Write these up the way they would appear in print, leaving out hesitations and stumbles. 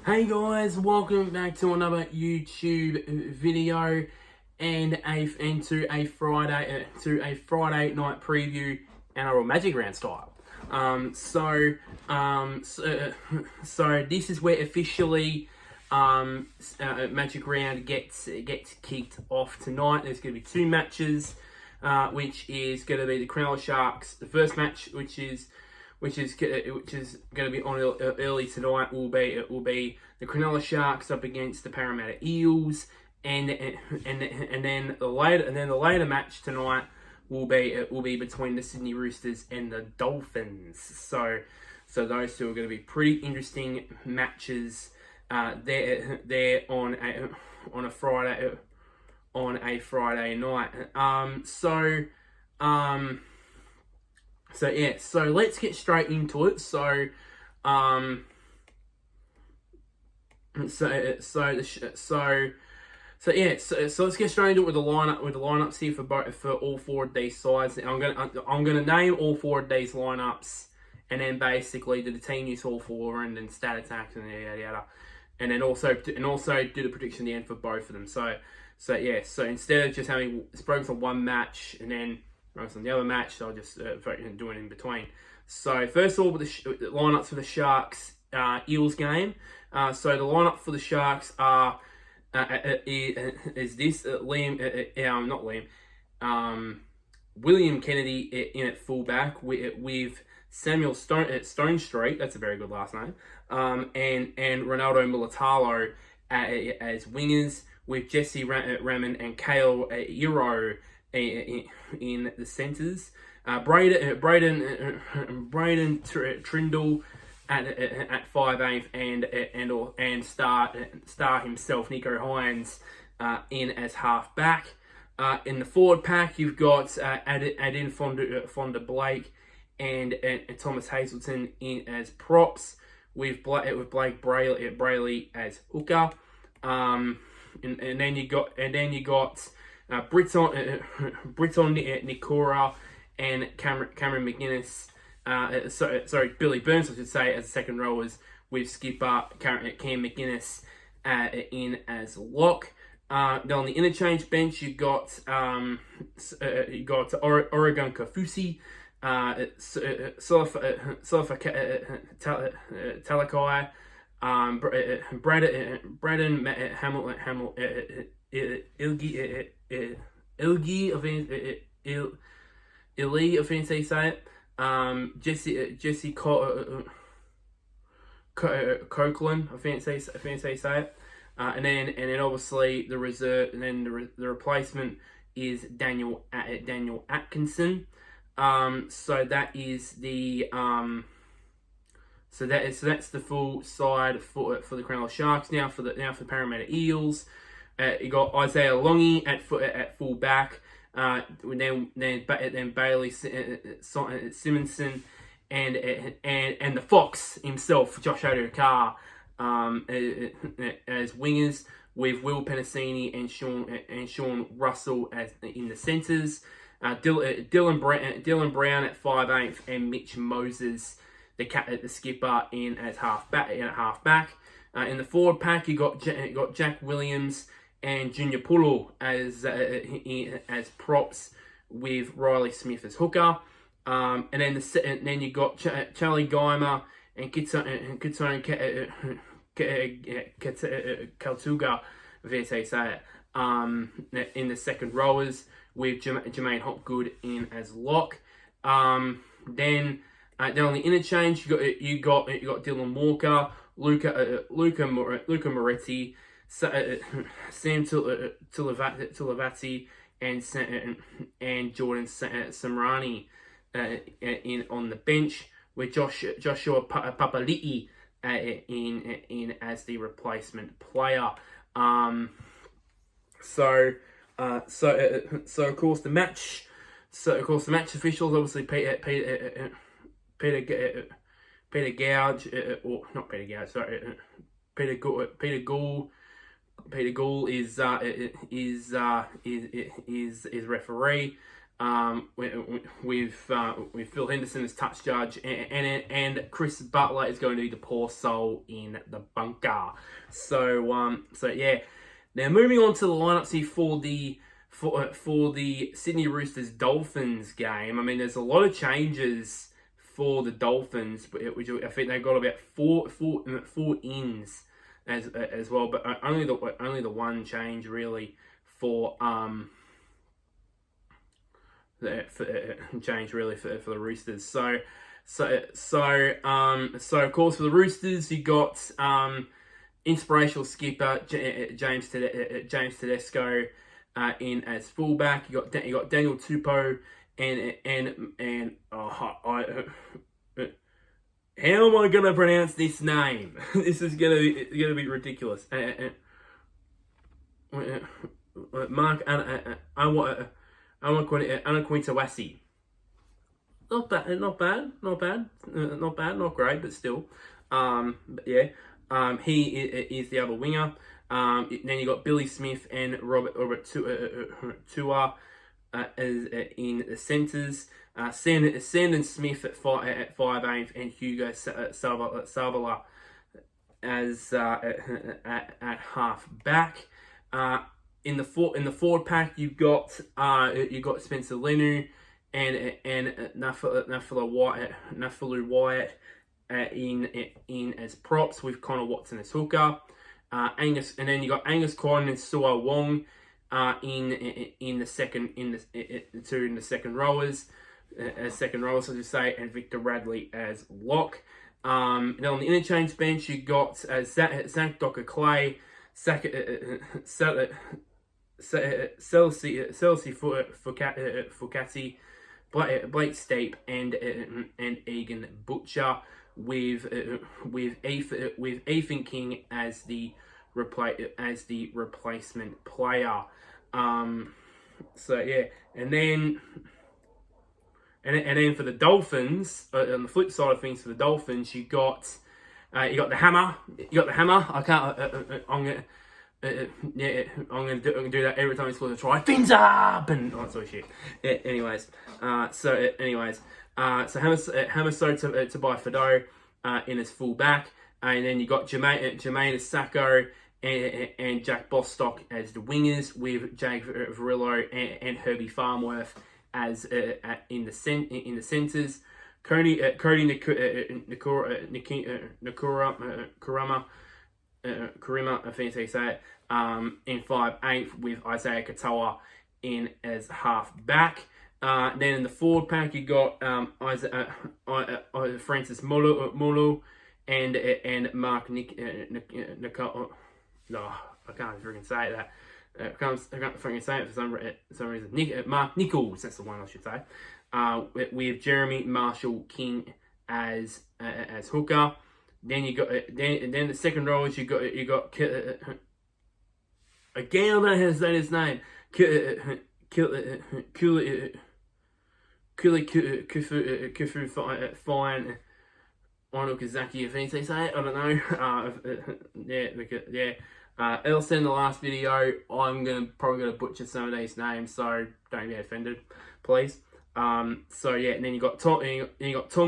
Hey guys, welcome back to another YouTube video and to a Friday night preview NRL Magic Round style. So this is where officially Magic Round gets kicked off tonight. There's going to be two matches, which is going to be the Cronulla Sharks. The first match, which is going to be on early tonight, will be the Cronulla Sharks up against the Parramatta Eels, and then the later match tonight will be between the Sydney Roosters and the Dolphins. So those two are going to be pretty interesting matches. They're on a Friday night. So let's get straight into it. So let's get straight into it with the lineups here for all four of these sides. I'm gonna name all four of these lineups, and then basically do the team use all four, and then stat attacks and yada yada, and then also do the prediction at the end for both of them. So instead of just having focus on one match and then on the other match, I'll just do it in between. So first of all, with the lineups for the Sharks Eels game. So the lineup for the Sharks are William Kennedy in at fullback with Samuel Stone Street. That's a very good last name. And Ronaldo Mulatalo as wingers, with Jesse Raman and Kale Euro in the centres. Braden Trindle at 5'8" and star himself Nico Hines in as half back. In the forward pack, you've got Adin Fonda Blake and Thomas Hazelton in as props, with Blake Brayley as hooker. And then you got Britton Nikora and Cameron McGuinness. Billy Burns, I should say, as the second rowers, with skipper Cam McGuinness in as lock. Then on the interchange bench, you got Oregon Kafusi, Talakai, Braden Hamilton, Illy, I think they say it. Jesse Copeland, I think they say it. And then obviously the reserve, and then the replacement is Daniel Atkinson. So that is the that's the full side for the Cronulla Sharks. Now for the Parramatta Eels, you got Isaiah Longy at full back. Then Bailey Simonson and the Fox himself, Josh Adokar, as wingers, with Will Penasini and Sean Russell as in the centres. Dylan Brown at 5'8" and Mitch Moses, the skipper, in as half back. In the forward pack, you got Jack Williams and Junior Pulu as props, with Riley Smith as hooker. And then you got Charlie Geimer and Kitsone Kaltuga, if they say it, in the second rowers, with Jermaine Hopgood in as lock. Then on the interchange, you got Dylan Walker, Luca Moretti, Sam Tulavati, and Jordan Samrani in on the bench, with Joshua Papali'i in as the replacement player. So of course the match officials, obviously Peter Gouge, or not Peter Gouge, sorry, Peter Gould is referee. with Phil Henderson as touch judge, and Chris Butler is going to be the poor soul in the bunker. So yeah. Now moving on to the lineups here for the Sydney Roosters Dolphins game. I mean, there's a lot of changes for the Dolphins, which I think they've got about four ins as well, but only the one change really for change really for the Roosters. So of course for the Roosters you got inspirational skipper James Tedesco in as fullback. You got Daniel Tupou and how am I gonna pronounce this name? This is gonna be ridiculous. Mark Anaquintawasi. Not great, but still. But yeah. He is the other winger. Then you got Billy Smith and Robert Tua as in the centres. Sandon Smith at 5'8" and Hugo Savala as at half back. In the forward pack, you've got Spencer Lenu and Nafalu Wyatt in as props with Connor Watson as hooker. Angus, and then you got Angus Crichton and Sua Wong in the second rowers, as I say, and Victor Radley as lock. And on the interchange bench, you got Zach Docker Clay, Celsi Fukati, Blake Stape, and Egan Butcher, with Ethan King as the replacement player. So yeah, and then for the Dolphins, on the flip side of things, for the Dolphins, you got the hammer. I can't. I'm gonna do that every time he scores a try. Fins up and all that sort of shit. Yeah, anyways, so Hammer to buy Fido in his full back, and then you got Jermaine Sacco and Jack Bostock as the wingers, with Jake Varillo and Herbie Farmworth as in the centres. Cody Kurima, I think they say it, in 5'8", with Isaiah Katoa in as half back. Then in the forward pack, you got Francis Molo and Mark Nicol. No, I can't freaking say that. I can't freaking say it for some reason. Mark Nichols, that's the one I should say. With Jeremy Marshall King as hooker. Then you got then the second rowers you got again, I don't know how to say his name. Kufu Fine Arnold Kazaki, I think they say it. I don't know. I'll send the last video. I'm probably gonna butcher some of these names, so don't get offended, please. So yeah, and then you got Tom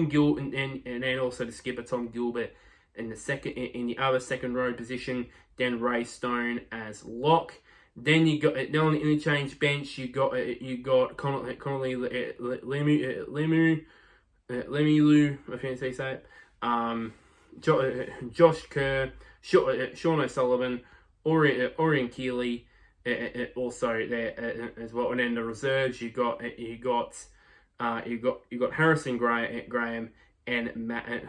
Gill, and then also the skipper Tom Gilbert in the other second row position. Then Ray Stone as lock. Then you got on the interchange bench. You got Connolly Lemilu, I think they say it. Josh Kerr, Sean O'Sullivan, Orion Keeley, also there as well. And then the reserves, you got Harrison Graham and Matt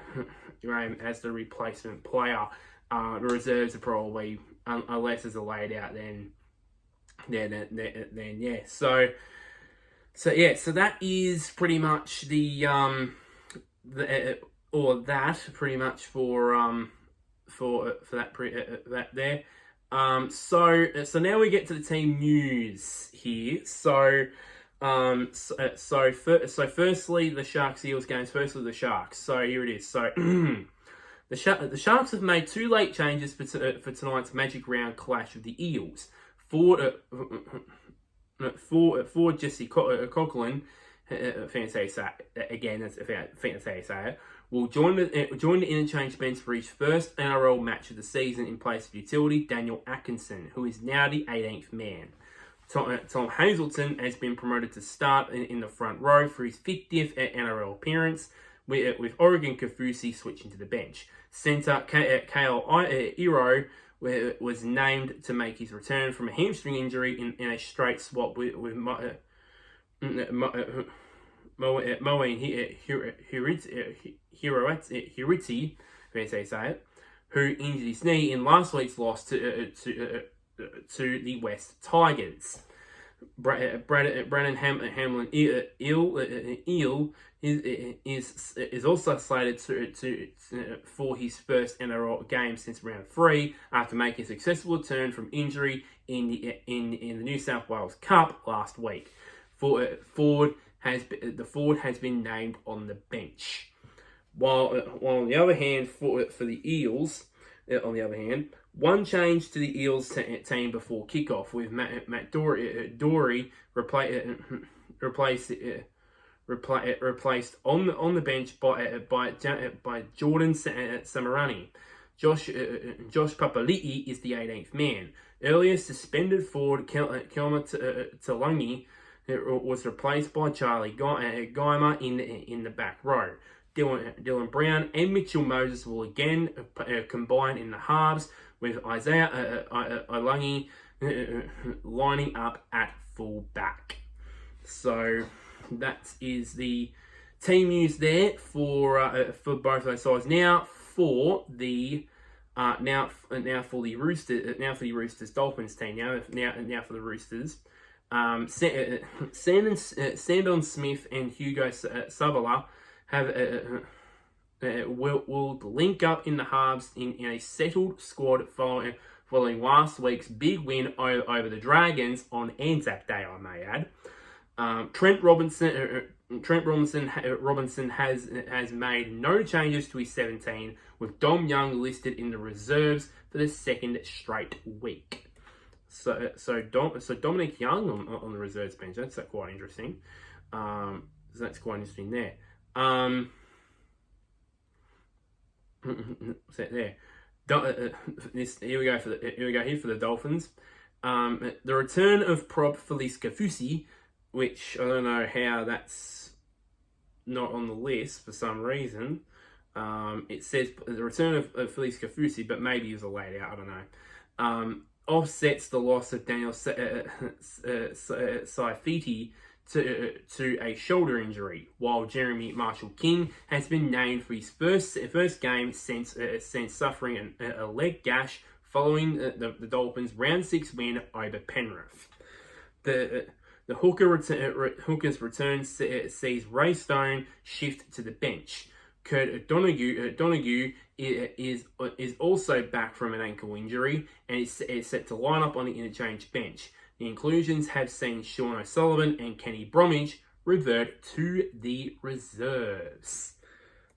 Graham as the replacement player. The reserves are probably, unless there's a laid out, then yeah. So that is pretty much pretty much for that there. So now we get to the team news here. So firstly, the Sharks Eels games. Firstly, the Sharks. So here it is. So the Sharks have made 2 late changes for tonight's Magic Round clash with the Eels. for Jesse Coughlin, fancy say again. That's fancy say it. Will join the interchange bench for his first NRL match of the season in place of utility Daniel Atkinson, who is now the 18th man. Tom Hazelton has been promoted to start in the front row for his 50th NRL appearance, with Oregon Kafusi switching to the bench. Centre Kale Iro was named to make his return from a hamstring injury in a straight swap with Moeen Hiriti, if I say it, who injured his knee in last week's loss to the West Tigers. Brandon Hamlin Eel is also slated for his first NRL game since round 3 after making a successful return from injury in the New South Wales Cup last week. Ford has been named on the bench. While on the other hand, for the Eels, on the other hand, one change to the Eels team before kickoff, with Matt Dory replaced on the bench by Jordan Samarani. Josh Papali'i is the 18th man. Earlier suspended forward Kelma Talangi was replaced by Charlie Geimer in the back row. Dylan Brown and Mitchell Moses will again combine in the halves, with Isaiah Ilangi lining up at full back. So that is the team news there for both those sides. Now for the Roosters Dolphins team. Now for the Roosters. Sandon Smith and Hugo Savala will link up in the halves in a settled squad following last week's big win over the Dragons on Anzac Day, I may add. Trent Robinson has made no changes to his 17, with Dom Young listed in the reserves for the second straight week. So Dominic Young on the reserves bench. That's quite interesting. So that's quite interesting there. Set there. Here we go for the Dolphins. The return of prop Felice Kafusi, which I don't know how that's not on the list for some reason. It says the return of Felice Kafusi, but maybe he was a laid out. I don't know. Offsets the loss of Daniel Saifiti to a shoulder injury, while Jeremy Marshall King has been named for his first game since suffering a leg gash following the Dolphins' round 6 win over Penrith. The hooker's return sees Ray Stone shift to the bench. Kurt Donoghue is also back from an ankle injury and is set to line up on the interchange bench. The inclusions have seen Sean O'Sullivan and Kenny Bromwich revert to the reserves.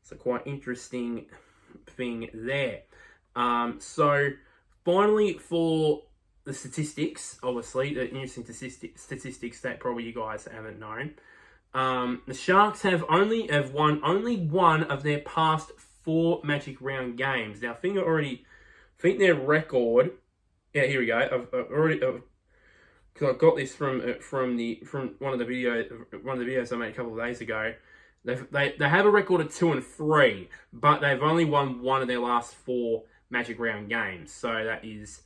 So quite interesting thing there. So finally for the statistics, obviously, the interesting statistics that probably you guys haven't known. The Sharks have won only one of their past 4 Magic Round games. Now, I think their record. Yeah, here we go. I've already because I got this from one of the videos I made a couple of days ago. They have a record of 2-3, but they've only won one of their last 4 Magic Round games. So that is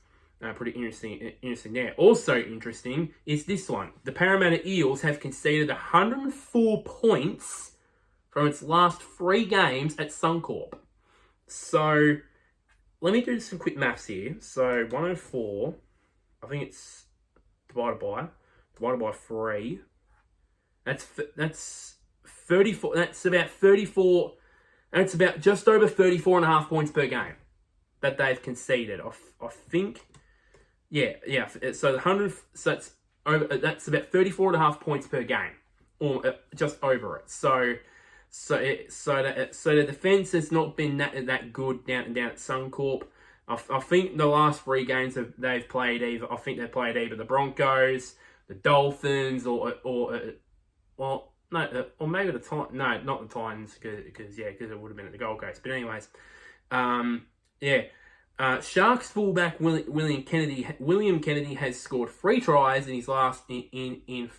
pretty interesting there. Also interesting is this one. The Parramatta Eels have conceded 104 points from its last 3 games at Suncorp. So let me do some quick maths here. So 104, I think it's divided by 3. That's 34. That's about 34. And it's about just over 34.5 points per game that they've conceded. I think. Yeah. So the 100. So it's over. That's about 34.5 points per game, or just over it. So the defense has not been that good down at Suncorp. I think the last 3 games they've played either. I think they played either the Broncos, the Dolphins or no, or maybe the Titans. No, not the Titans because it would have been at the Gold Coast. But anyways, Sharks fullback William Kennedy has scored 3 tries in his last in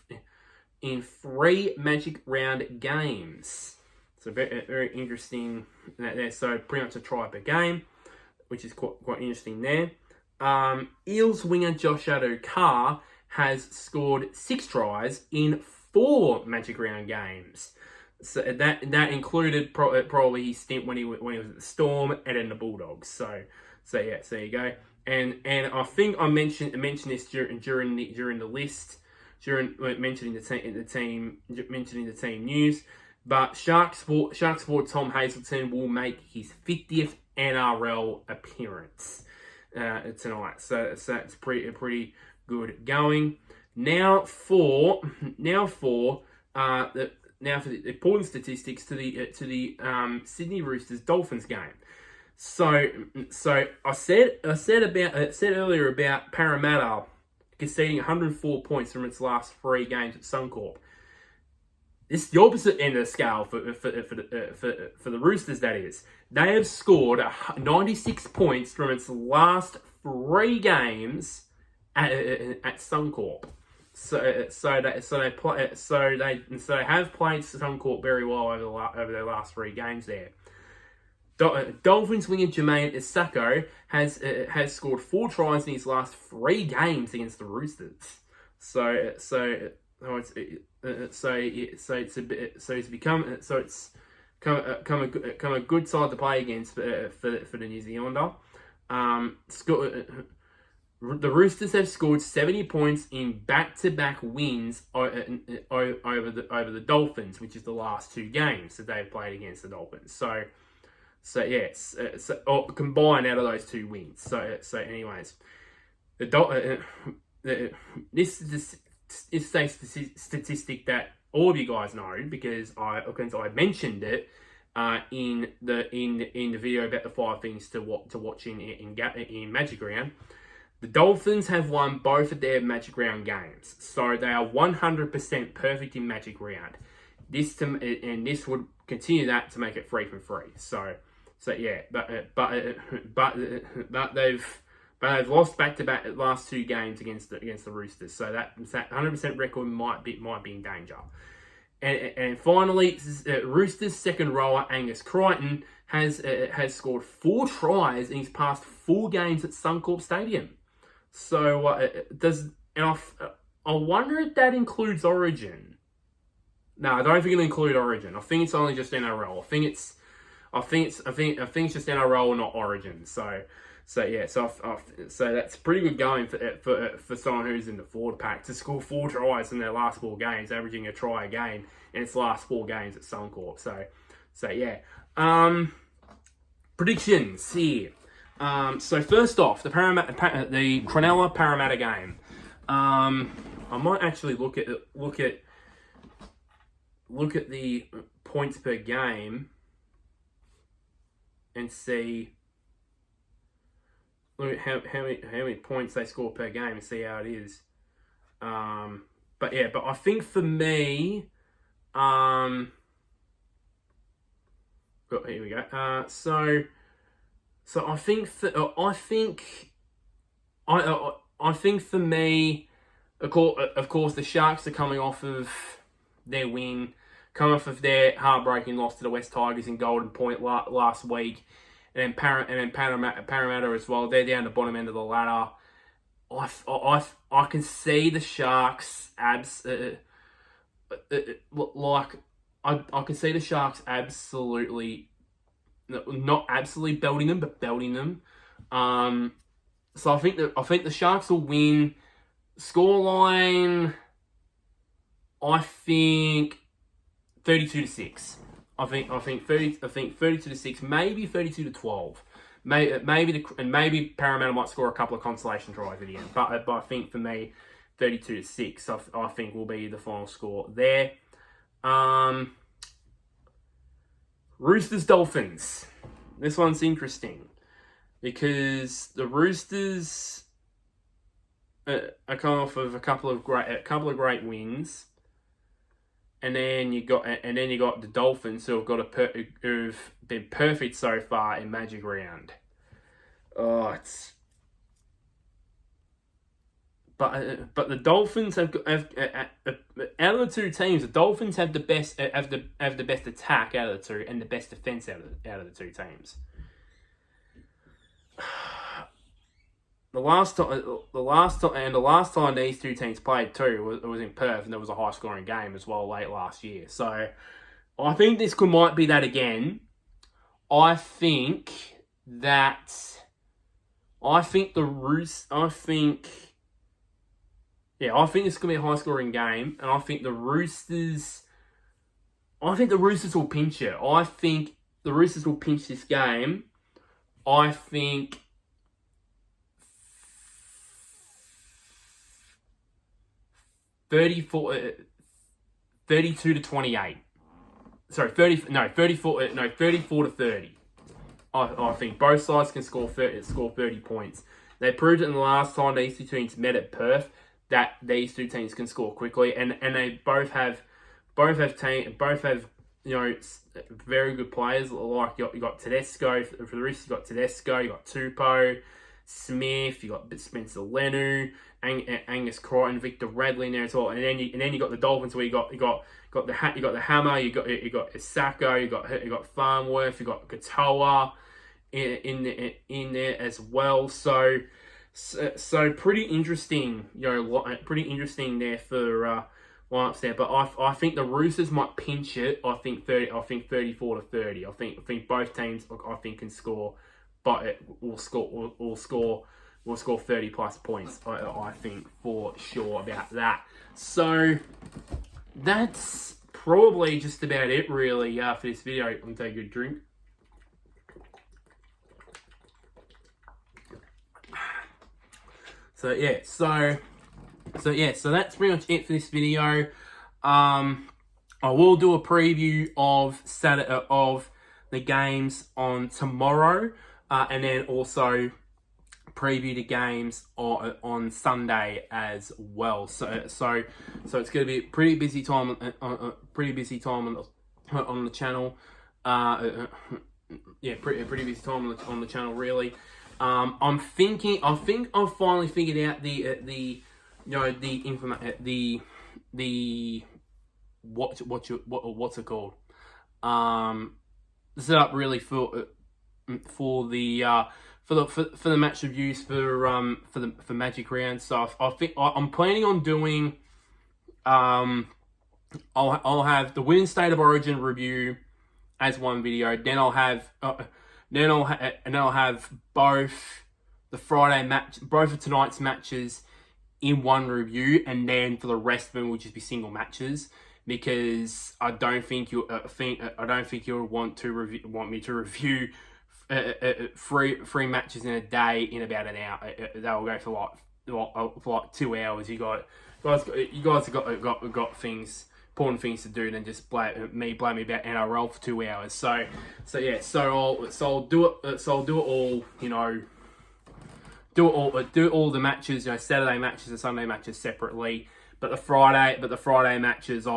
3 Magic Round games. So very, very interesting there. So pretty much a try per game, which is quite interesting there. Eels winger Josh Addo-Carr has scored 6 tries in 4 Magic Round games. So that included probably his stint when he was at the Storm and then the Bulldogs. So yeah, so there you go. And I think I mentioned this during the list, mentioning the team news. But Sharks forward Tom Hazelton will make his 50th NRL appearance tonight. So it's pretty good going. Now for the important statistics to the Sydney Roosters Dolphins game. So I said earlier about Parramatta conceding 104 points from its last 3 games at Suncorp. This is the opposite end of the scale for the Roosters. That is, they have scored 96 points from its last 3 games at Suncorp. So they have played Suncorp very well over their last 3 games there. Dolphins winger Jermaine Isako has scored 4 tries in his last 3 games against the Roosters. It's become a good side to play against for the New Zealander. The Roosters have scored 70 points in back-to-back wins over the Dolphins, which is the last 2 games that they've played against the Dolphins. So yes, combined out of those 2 wins. So anyways, this is a statistic that all of you guys know because I mentioned it in the video about the 5 things to watch in Magic Round. The Dolphins have won both of their Magic Round games, so they are 100% perfect in Magic Round. This would continue that to make it 3 from 3. So yeah, but they've lost back-to-back last 2 games against the Roosters. So that 100% record might be in danger. And finally, Roosters second rower Angus Crichton has scored 4 tries in his past 4 games at Suncorp Stadium. So I wonder if that includes Origin. No, I don't think it'll include Origin. I think it's only just NRL. I think it's just NRL and not Origin. So that's pretty good going for someone who's in the forward pack to score 4 tries in their last 4 games, averaging a try a game in its last 4 games at Suncorp. So yeah. Predictions here. So first off, the Cronulla Parramatta game. I might actually look at the points per game and see. Look at how many points they score per game and see how it is. But I think for me, here we go. So I think for me, of course, the Sharks are coming off of their win, coming off of their heartbreaking loss to the West Tigers in Golden Point last week. And then Parramatta as well. They're down the bottom end of the ladder. I can see the Sharks I can see the Sharks absolutely, not absolutely belting them, but belting them. So I think the Sharks will win. Scoreline, I think 32-6. I think 32-6, maybe 32-12. Maybe Parramatta might score a couple of consolation tries at the end. But I think for me, 32-6, I think will be the final score there. Roosters Dolphins. This one's interesting because the Roosters a couple of great wins, and then you got the Dolphins who've who've been perfect so far in Magic Round. Oh, it's. But the Dolphins have out of the two teams, the Dolphins have the best attack out of the two and the best defense out of the two teams. The last time these two teams played too was in Perth, and there was a high scoring game as well late last year. So I think this might be that again. I think this is going to be a high-scoring game, and I think the Roosters will pinch it. I think the Roosters will pinch this game. I think 32 to 28. Sorry, 34 to 30. I think both sides can score 30 points. They proved it in the last time these two teams met at Perth that these two teams can score quickly, and they both have very good players. Like you got Tedesco for the Roosters. You got Tedesco. You got Tupou, Smith. You got Spencer Lenu, Angus Crichton, Victor Radley in there as well. And then you got the Dolphins where you got the Hammer. You got Isako. You got Farnworth. You got Katoa in there as well. So pretty interesting, pretty interesting there for lineups there. But I think the Roosters might pinch it. I think 34 to 30. I think both teams can score, but it will score 30 plus points. I think for sure about that. So that's probably just about it really for this video. I'm gonna take a good drink. So that's pretty much it for this video. I will do a preview of the games on tomorrow, and then also preview the games on Sunday as well. So it's going to be a pretty busy time on the channel. Pretty busy time on the channel really. I think I've finally figured out what's it called? The setup really for the match reviews for Magic Round stuff. I think I'm planning on doing. I'll have the Women's State of Origin review as one video. Then I'll have both the Friday match, both of tonight's matches in one review, and then for the rest of them will just be single matches, because I don't think you'll want me to review three matches in a day in about an hour. They'll go for like 2 hours. You guys have got things. Important things to do than just blame me about NRL for 2 hours. So I'll do it. So I'll do it all. Do all the matches. Saturday matches and Sunday matches separately. But the Friday matches,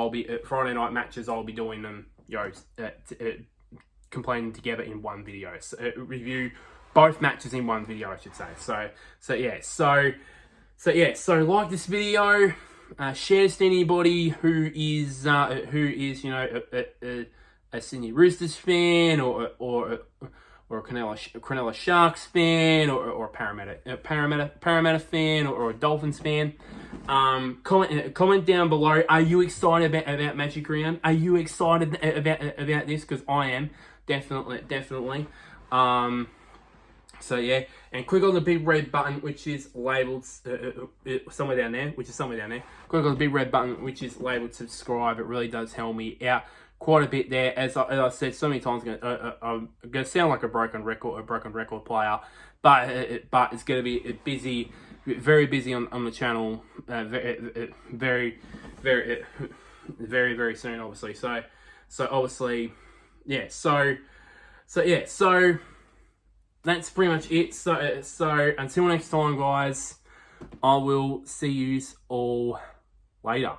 Friday night matches. I'll be doing them. Complaining together in one video. So, review both matches in one video, I should say. So like this video. Share this to anybody who is a Sydney Roosters fan or a Cronulla Sharks fan or a Parramatta fan or a Dolphins fan. Comment down below. Are you excited about Magic Round? Are you excited about this? Because I am definitely. So yeah, and click on the big red button which is labelled somewhere down there. Click on the big red button which is labelled subscribe. It really does help me out quite a bit there. As I said so many times, I'm going to sound like a broken record player, but it's going to be busy, very busy on the channel, very soon, obviously. So obviously, yeah. So that's pretty much it. So until next time, guys, I will see you all later.